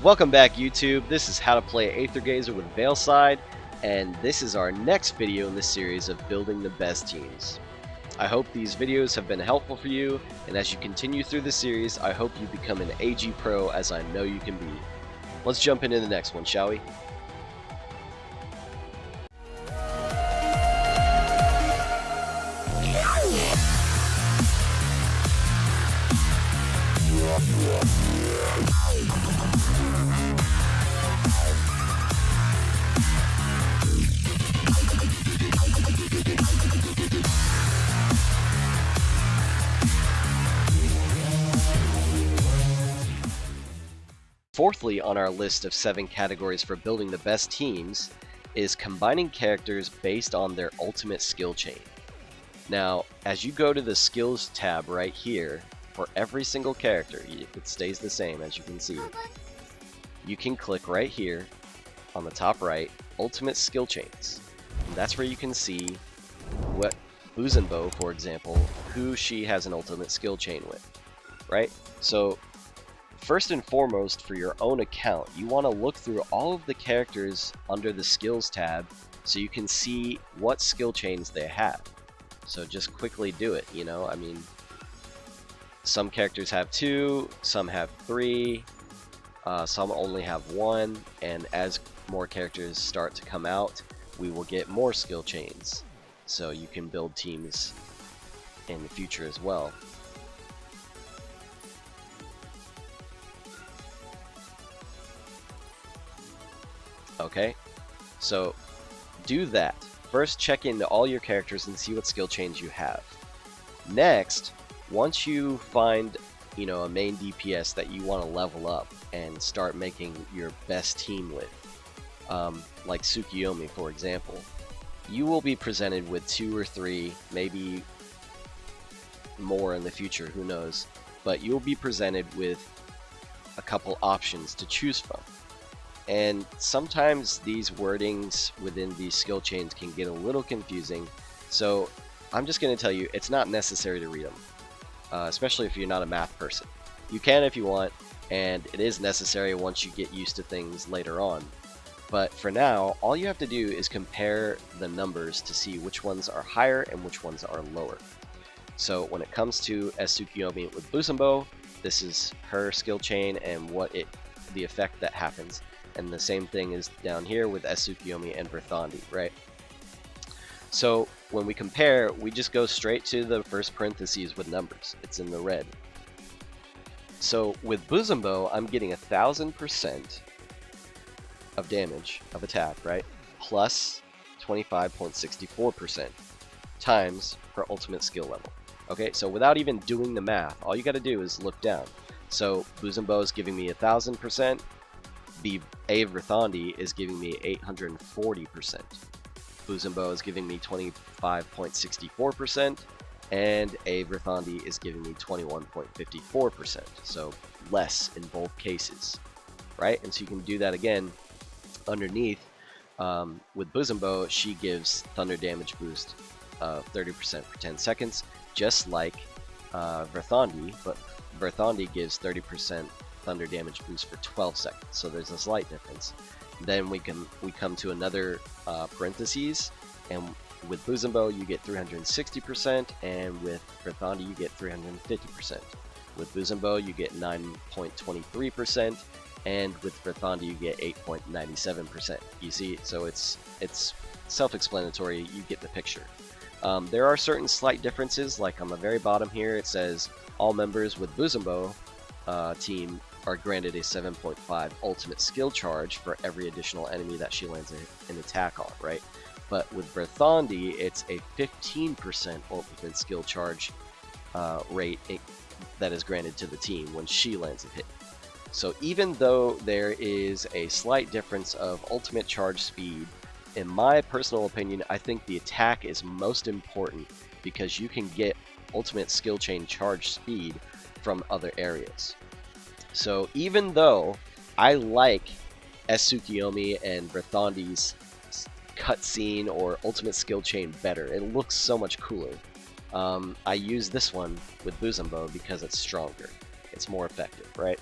Welcome back, YouTube. This is How to Play Aether with Veilside, and this is our next video in the series of building the best teams. I hope these videos have been helpful for you, and as you continue through the series, I hope you become an AG Pro as I know you can be. Let's jump into the next one, shall we? Fourthly on our list of 7 categories for building the best teams is combining characters based on their ultimate skill chain. Now, as you go to the skills tab right here, for every single character, it stays the same as you can see. You can click right here on the top right, ultimate skill chains. And that's where you can see what Boozenbow, for example, who she has an ultimate skill chain with, right? So first and foremost, for your own account, you want to look through all of the characters under the skills tab so you can see what skill chains they have. So just quickly do it, you know, I mean, some characters have 2, some have 3, some only have 1, and as more characters start to come out, we will get more skill chains. So you can build teams in the future as well. Okay, so do that. First, check into all your characters and see what skill chains you have. Next, once you find, you know, a main DPS that you want to level up and start making your best team with, like Tsukiyomi, for example, you will be presented with 2 or 3, maybe more in the future, who knows, but you'll be presented with a couple options to choose from. And sometimes these wordings within these skill chains can get a little confusing, so I'm just going to tell you it's not necessary to read them, especially if you're not a math person. You can if you want, and it is necessary once you get used to things later on. But for now, all you have to do is compare the numbers to see which ones are higher and which ones are lower. So when it comes to Tsukiyomi with Boozenbow, this is her skill chain and the effect that happens. And the same thing is down here with Tsukiyomi and Verthandi, right? So when we compare, we just go straight to the first parentheses with numbers. It's in the red. So with Boozenbow, I'm getting 1000% of damage of attack, right? Plus 25.64% times her ultimate skill level. Okay, so without even doing the math, all you got to do is look down. So Boozenbow is giving me 1000%. The Verthandi is giving me 840%. Boozenbow is giving me 25.64%, and Verthandi is giving me 21.54%. So less in both cases, right? And so you can do that again underneath. With Boozenbow, she gives thunder damage boost 30% for 10 seconds, just like Verthandi, but Verthandi gives 30% thunder damage boost for 12 seconds, so there's a slight difference. Then we come to another parentheses, and with Boozenbow you get 360%, and with Verthandi you get 350%. With Boozenbow you get 9.23%, and with Verthandi you get 8.97%. You see, so it's self-explanatory. You get the picture. There are certain slight differences, like on the very bottom here it says all members with Boozenbow team are granted a 7.5 ultimate skill charge for every additional enemy that she lands an attack on, right? But with Verthandi, it's a 15% ultimate skill charge rate that is granted to the team when she lands a hit. So even though there is a slight difference of ultimate charge speed, in my personal opinion, I think the attack is most important because you can get ultimate skill chain charge speed from other areas. So even though I like Tsukiyomi and Verthandi's cutscene or ultimate skill chain better, it looks so much cooler, I use this one with Boozenbow because it's stronger. It's more effective, right?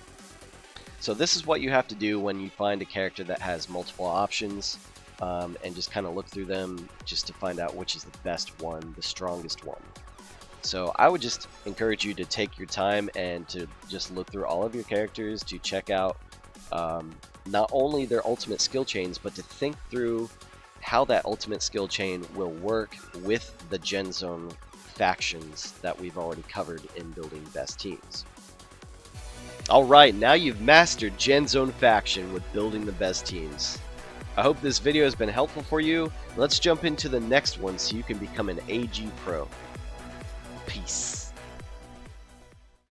So this is what you have to do when you find a character that has multiple options, and just kind of look through them just to find out which is the best one, the strongest one. So I would just encourage you to take your time and to just look through all of your characters to check out not only their ultimate skill chains, but to think through how that ultimate skill chain will work with the Gen Zone factions that we've already covered in building best teams. Alright, now you've mastered Gen Zone faction with building the best teams. I hope this video has been helpful for you. Let's jump into the next one so you can become an AG Pro. Peace.